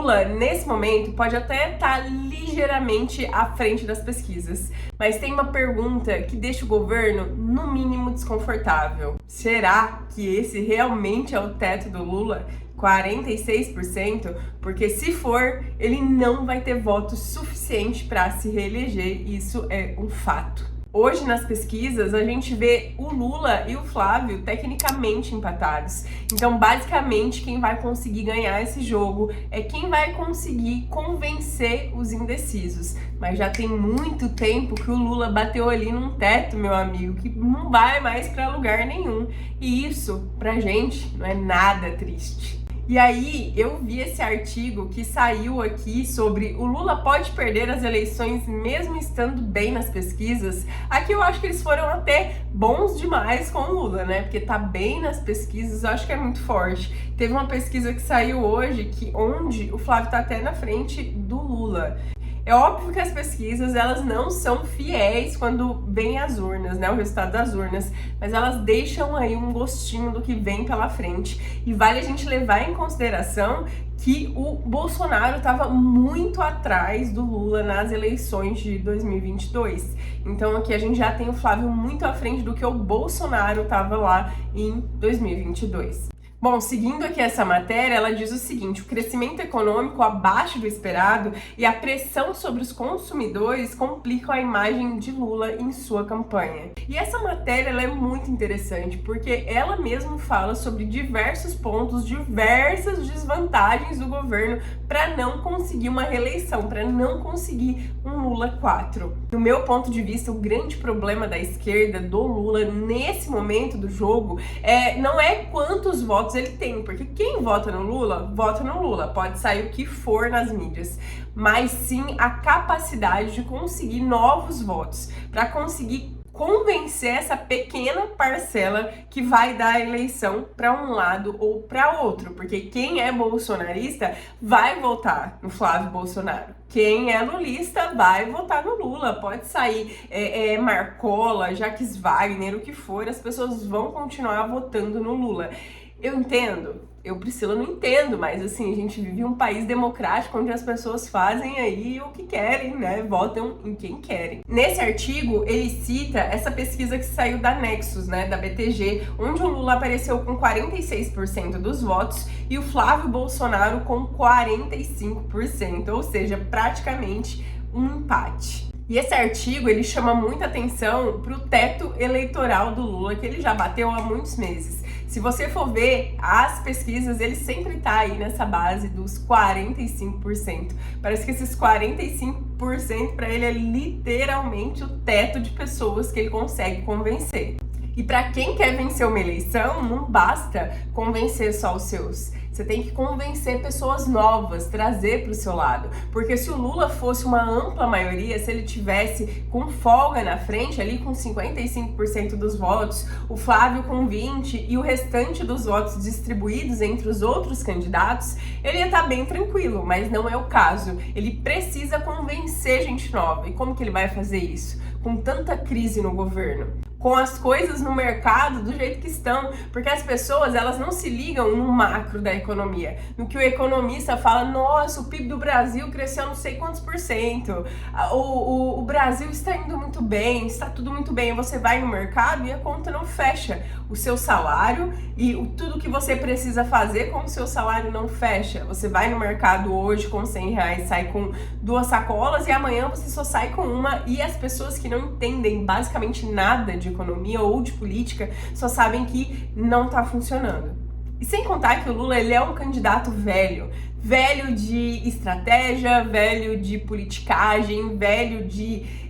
Lula, nesse momento, pode até estar ligeiramente à frente das pesquisas, mas tem uma pergunta que deixa o governo, no mínimo, desconfortável. Será que esse realmente é o teto do Lula? 46%? Porque se for, ele não vai ter votos suficiente para se reeleger, isso é um fato. Hoje, nas pesquisas, a gente vê o Lula e o Flávio tecnicamente empatados. Então, basicamente, quem vai conseguir ganhar esse jogo é quem vai conseguir convencer os indecisos. Mas já tem muito tempo que o Lula bateu ali num teto, meu amigo, que não vai mais para lugar nenhum. E isso, pra gente, não é nada triste. E aí, eu vi esse artigo que saiu aqui sobre o Lula pode perder as eleições mesmo estando bem nas pesquisas. Aqui eu acho que eles foram até bons demais com o Lula, né? Porque tá bem nas pesquisas, eu acho que é muito forte. Teve uma pesquisa que saiu hoje onde o Flávio tá até na frente do Lula. É óbvio que as pesquisas, elas não são fiéis quando vem as urnas, né, o resultado das urnas, mas elas deixam aí um gostinho do que vem pela frente. E vale a gente levar em consideração que o Bolsonaro estava muito atrás do Lula nas eleições de 2022. Então aqui a gente já tem o Flávio muito à frente do que o Bolsonaro estava lá em 2022. Bom, seguindo aqui essa matéria, ela diz o seguinte: o crescimento econômico abaixo do esperado e a pressão sobre os consumidores complicam a imagem de Lula em sua campanha. E essa matéria ela é muito interessante porque ela mesma fala sobre diversos pontos, diversas desvantagens do governo para não conseguir uma reeleição, para não conseguir um Lula 4. No meu ponto de vista, o grande problema da esquerda, do Lula, nesse momento do jogo, não é quantos votos ele tem, porque quem vota no Lula, pode sair o que for nas mídias, mas sim a capacidade de conseguir novos votos, para conseguir convencer essa pequena parcela que vai dar a eleição para um lado ou para outro, porque quem é bolsonarista vai votar no Flávio Bolsonaro. Quem é lulista vai votar no Lula. Pode sair Marcola, Jacques Wagner, o que for, as pessoas vão continuar votando no Lula. Eu entendo, eu, Priscila, não entendo, mas assim, a gente vive um país democrático onde as pessoas fazem aí o que querem, né? Votam em quem querem. Nesse artigo, ele cita essa pesquisa que saiu da Nexus, né? Da BTG, onde o Lula apareceu com 46% dos votos e o Flávio Bolsonaro com 45%, ou seja, praticamente um empate. E esse artigo, ele chama muita atenção para o teto eleitoral do Lula, que ele já bateu há muitos meses. Se você for ver as pesquisas, ele sempre tá aí nessa base dos 45%. Parece que esses 45% para ele é literalmente o teto de pessoas que ele consegue convencer. E para quem quer vencer uma eleição, não basta convencer só os seus. Você tem que convencer pessoas novas, trazer para o seu lado. Porque se o Lula fosse uma ampla maioria, se ele tivesse com folga na frente, ali com 55% dos votos, o Flávio com 20% e o restante dos votos distribuídos entre os outros candidatos, ele ia estar bem tranquilo, mas não é o caso. Ele precisa convencer gente nova. E como que ele vai fazer isso? Com tanta crise no governo, com as coisas no mercado do jeito que estão, porque as pessoas, elas não se ligam no macro da economia, no que o economista fala: nossa, o PIB do Brasil cresceu não sei quantos %, o Brasil está indo muito bem, está tudo muito bem. Você vai no mercado e a conta não fecha, o seu salário e tudo que você precisa fazer com o seu salário não fecha. Você vai no mercado hoje com R$100, sai com 2 sacolas e amanhã você só sai com uma, e as pessoas que não entendem basicamente nada de economia ou de política só sabem que não tá funcionando. E sem contar que o Lula, ele é um candidato velho de estratégia, velho de politicagem,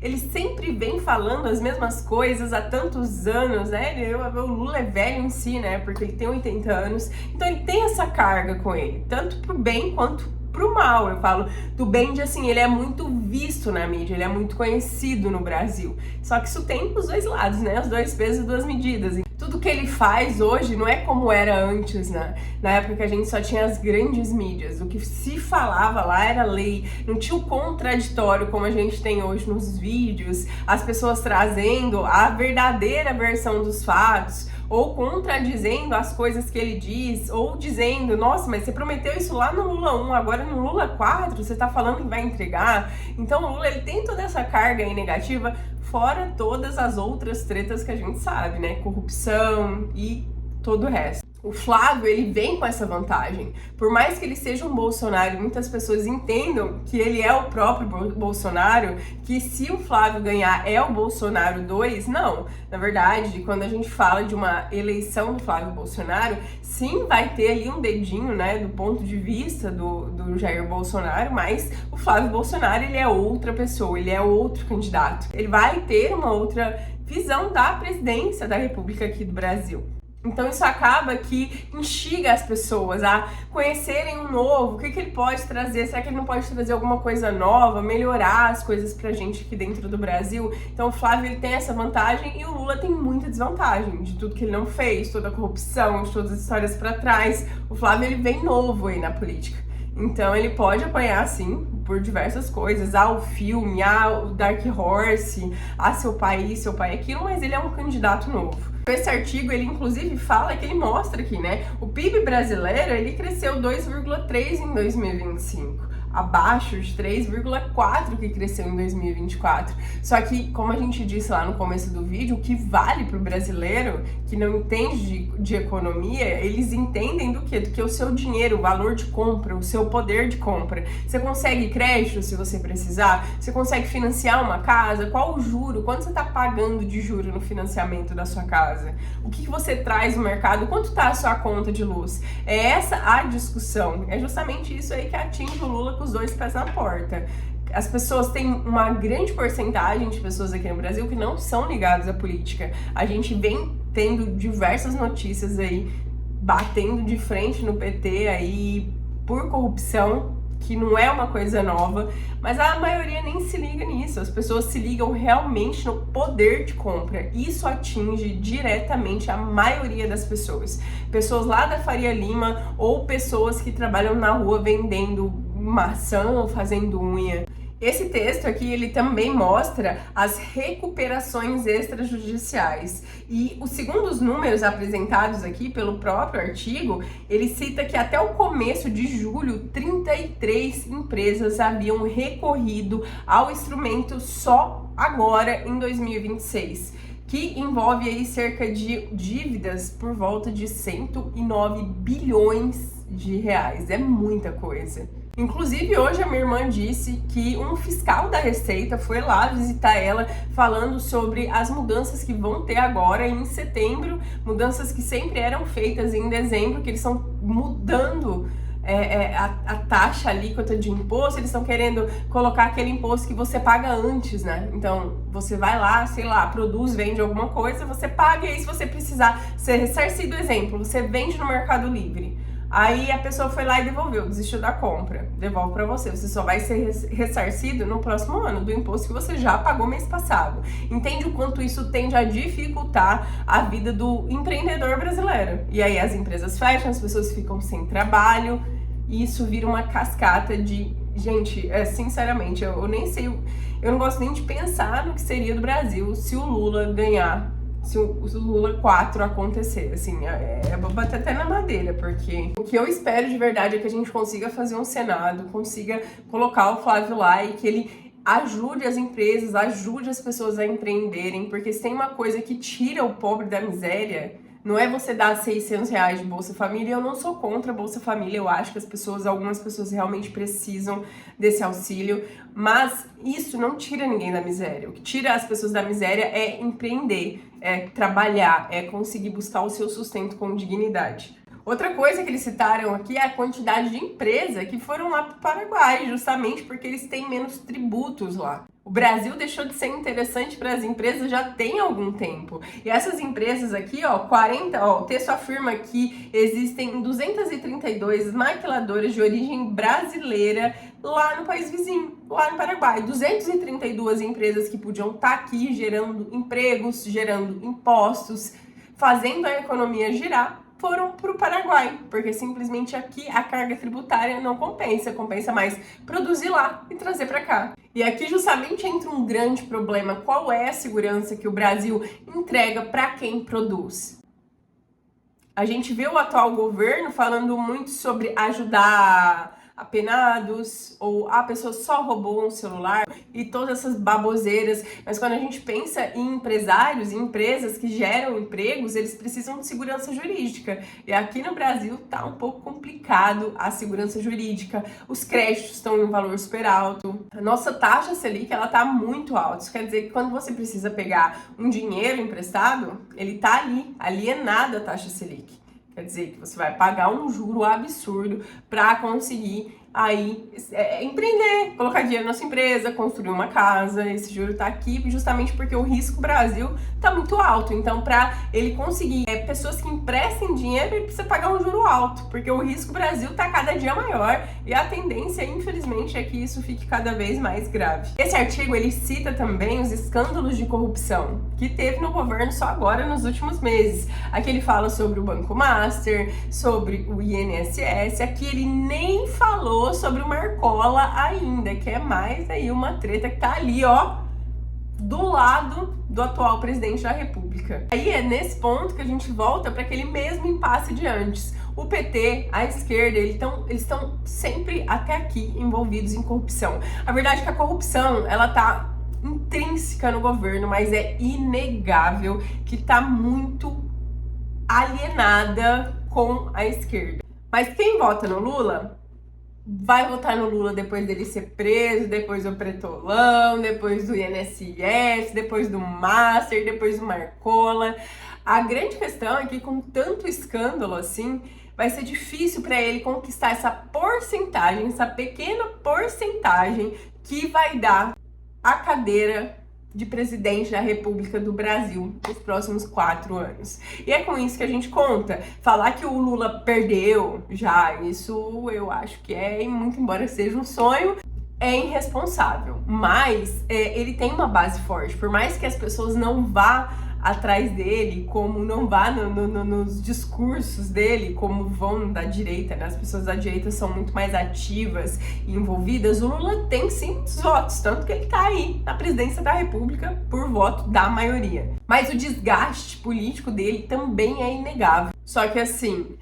ele sempre vem falando as mesmas coisas há tantos anos, né? O Lula é velho em si, né? Porque ele tem 80 anos, então ele tem essa carga com ele, tanto pro bem quanto pro mal. Eu falo do bem de assim, ele é muito visto na mídia, ele é muito conhecido no Brasil. Só que isso tem os dois lados, né? Os dois pesos e duas medidas. Tudo que ele faz hoje não é como era antes, né? Na época que a gente só tinha as grandes mídias. O que se falava lá era lei. Não tinha o contraditório como a gente tem hoje nos vídeos, as pessoas trazendo a verdadeira versão dos fatos, ou contradizendo as coisas que ele diz, ou dizendo, nossa, mas você prometeu isso lá no Lula 1, agora no Lula 4, você tá falando que vai entregar. Então o Lula, ele tem toda essa carga aí negativa, fora todas as outras tretas que a gente sabe, né? Corrupção e todo o resto. O Flávio, ele vem com essa vantagem. Por mais que ele seja um Bolsonaro, muitas pessoas entendam que ele é o próprio Bolsonaro, que se o Flávio ganhar é o Bolsonaro 2, não. Na verdade, quando a gente fala de uma eleição do Flávio Bolsonaro, sim, vai ter ali um dedinho, né, do ponto de vista do Jair Bolsonaro, mas o Flávio Bolsonaro, ele é outra pessoa, ele é outro candidato. Ele vai ter uma outra visão da presidência da República aqui do Brasil. Então isso acaba que instiga as pessoas a conhecerem um novo, o que ele pode trazer, será que ele não pode trazer alguma coisa nova, melhorar as coisas pra gente aqui dentro do Brasil. Então o Flávio, ele tem essa vantagem e o Lula tem muita desvantagem de tudo que ele não fez, toda a corrupção, de todas as histórias pra trás. O Flávio, ele vem novo aí na política. Então ele pode apanhar, sim, por diversas coisas, o filme, o Dark Horse, seu pai aquilo, mas ele é um candidato novo. Esse artigo, ele inclusive fala que ele mostra aqui, né, o PIB brasileiro, ele cresceu 2,3 em 2025. Abaixo de 3,4 que cresceu em 2024. Só que, como a gente disse lá no começo do vídeo, o que vale pro brasileiro que não entende de economia, eles entendem do quê? Do que o seu dinheiro, o valor de compra, o seu poder de compra. Você consegue crédito se você precisar? Você consegue financiar uma casa? Qual o juro? Quanto você tá pagando de juro no financiamento da sua casa? O que você traz no mercado? Quanto tá a sua conta de luz? É essa a discussão. É justamente isso aí que atinge o Lula com os dois pés na porta. As pessoas têm uma grande porcentagem de pessoas aqui no Brasil que não são ligadas à política. A gente vem tendo diversas notícias aí, batendo de frente no PT aí por corrupção, que não é uma coisa nova, mas a maioria nem se liga nisso. As pessoas se ligam realmente no poder de compra. Isso atinge diretamente a maioria das pessoas. Pessoas lá da Faria Lima ou pessoas que trabalham na rua vendendo maçã, fazendo unha. Esse texto aqui, ele também mostra as recuperações extrajudiciais. E segundo os números apresentados aqui pelo próprio artigo, ele cita que até o começo de julho, 33 empresas haviam recorrido ao instrumento só agora em 2026. Que envolve aí cerca de dívidas por volta de 109 bilhões de reais. É muita coisa. Inclusive, hoje a minha irmã disse que um fiscal da Receita foi lá visitar ela falando sobre as mudanças que vão ter agora em setembro, mudanças que sempre eram feitas em dezembro, que eles estão mudando a taxa, a alíquota de imposto, eles estão querendo colocar aquele imposto que você paga antes, né? Então, você vai lá, sei lá, produz, vende alguma coisa, você paga, e aí se você precisar ser ressarcido, exemplo, você vende no Mercado Livre. Aí a pessoa foi lá e devolveu, desistiu da compra, devolve pra você. Você só vai ser ressarcido no próximo ano do imposto que você já pagou mês passado. Entende o quanto isso tende a dificultar a vida do empreendedor brasileiro? E aí as empresas fecham, as pessoas ficam sem trabalho, e isso vira uma cascata de... Gente, sinceramente, eu nem sei, eu não gosto nem de pensar no que seria do Brasil se o Lula ganhar. Se o Lula 4 acontecer, assim, vou bater até na madeira, porque o que eu espero de verdade é que a gente consiga fazer um Senado, consiga colocar o Flávio lá e que ele ajude as empresas, ajude as pessoas a empreenderem, porque se tem uma coisa que tira o pobre da miséria, não é você dar R$600 de Bolsa Família. Eu não sou contra a Bolsa Família, eu acho que algumas pessoas realmente precisam desse auxílio, mas isso não tira ninguém da miséria. O que tira as pessoas da miséria é empreender, é trabalhar, é conseguir buscar o seu sustento com dignidade. Outra coisa que eles citaram aqui é a quantidade de empresas que foram lá para o Paraguai, justamente porque eles têm menos tributos lá. O Brasil deixou de ser interessante para as empresas já tem algum tempo. E essas empresas aqui, o texto afirma que existem 232 maquiladoras de origem brasileira lá no país vizinho, lá no Paraguai. 232 empresas que podiam estar aqui gerando empregos, gerando impostos, fazendo a economia girar, foram para o Paraguai, porque simplesmente aqui a carga tributária não compensa, compensa mais produzir lá e trazer para cá. E aqui justamente entra um grande problema: qual é a segurança que o Brasil entrega para quem produz? A gente vê o atual governo falando muito sobre ajudar apenados, ou a pessoa só roubou um celular e todas essas baboseiras, mas quando a gente pensa em empresários e empresas que geram empregos, eles precisam de segurança jurídica, e aqui no Brasil tá um pouco complicado a segurança jurídica, os créditos estão em um valor super alto, a nossa taxa Selic, ela tá muito alta, isso quer dizer que quando você precisa pegar um dinheiro emprestado, ele tá ali é nada a taxa Selic. Quer dizer que você vai pagar um juro absurdo para conseguir aí empreender, colocar dinheiro na sua empresa, construir uma casa. Esse juro tá aqui justamente porque o risco Brasil tá muito alto. Então, para ele conseguir pessoas que emprestem dinheiro, ele precisa pagar um juro alto, porque o risco Brasil tá cada dia maior e a tendência, infelizmente, é que isso fique cada vez mais grave. Esse artigo, ele cita também os escândalos de corrupção que teve no governo só agora, nos últimos meses. Aqui ele fala sobre o Banco Master, sobre o INSS, aqui ele nem falou sobre o Marcola ainda, que é mais aí uma treta que tá ali, ó, do lado do atual presidente da República. Aí é nesse ponto que a gente volta para aquele mesmo impasse de antes. O PT, a esquerda, eles estão sempre até aqui envolvidos em corrupção. A verdade é que a corrupção, ela tá intrínseca no governo, mas é inegável que tá muito alienada com a esquerda. Mas quem vota no Lula vai votar no Lula depois dele ser preso, depois do Pretolão, depois do INSS, depois do Master, depois do Marcola. A grande questão é que com tanto escândalo assim, vai ser difícil para ele conquistar essa porcentagem, essa pequena porcentagem que vai dar a cadeira de presidente da República do Brasil nos próximos 4 anos. E é com isso que a gente conta. Falar que o Lula perdeu já, isso eu acho que muito embora seja um sonho, é irresponsável. Mas ele tem uma base forte. Por mais que as pessoas não vá atrás dele, como não vá nos discursos dele, como vão da direita, né? As pessoas da direita são muito mais ativas e envolvidas, o Lula tem sim os votos, tanto que ele tá aí na presidência da República por voto da maioria. Mas o desgaste político dele também é inegável. Só que assim,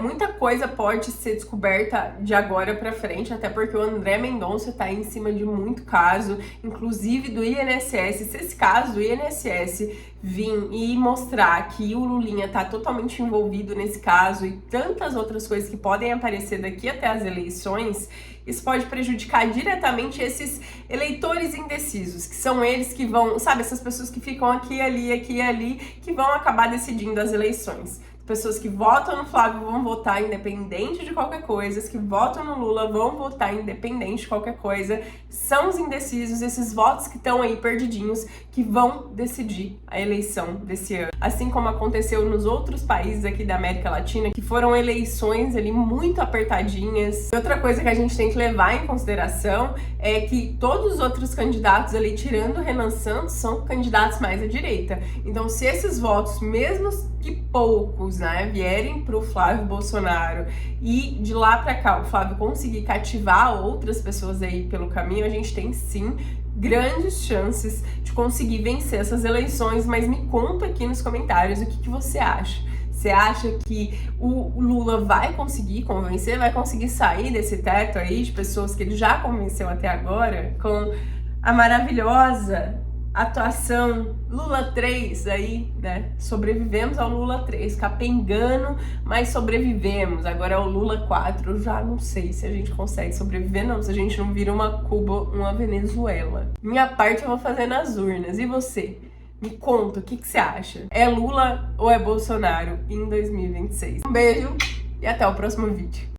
muita coisa pode ser descoberta de agora pra frente, até porque o André Mendonça tá em cima de muito caso, inclusive do INSS. Se esse caso do INSS vir e mostrar que o Lulinha tá totalmente envolvido nesse caso e tantas outras coisas que podem aparecer daqui até as eleições, isso pode prejudicar diretamente esses eleitores indecisos, que são eles que vão, sabe, essas pessoas que ficam aqui e ali, que vão acabar decidindo as eleições. Pessoas que votam no Flávio vão votar independente de qualquer coisa, as que votam no Lula vão votar independente de qualquer coisa. São os indecisos, esses votos que estão aí perdidinhos, que vão decidir a eleição desse ano. Assim como aconteceu nos outros países aqui da América Latina, que foram eleições ali muito apertadinhas. E outra coisa que a gente tem que levar em consideração é que todos os outros candidatos ali, tirando o Renan Santos, são candidatos mais à direita. Então, se esses votos, mesmo que poucos, né, vierem pro Flávio Bolsonaro e de lá pra cá o Flávio conseguir cativar outras pessoas aí pelo caminho, a gente tem sim grandes chances de conseguir vencer essas eleições. Mas me conta aqui nos comentários o que você acha. Você acha que o Lula vai conseguir convencer, vai conseguir sair desse teto aí de pessoas que ele já convenceu até agora, com a maravilhosa atuação Lula 3 aí, né? Sobrevivemos ao Lula 3, capengando, mas sobrevivemos. Agora é o Lula 4, eu já não sei se a gente consegue sobreviver, não, se a gente não vira uma Cuba, uma Venezuela. Minha parte eu vou fazer nas urnas, e você? Me conta, o que você acha? É Lula ou é Bolsonaro em 2026? Um beijo e até o próximo vídeo.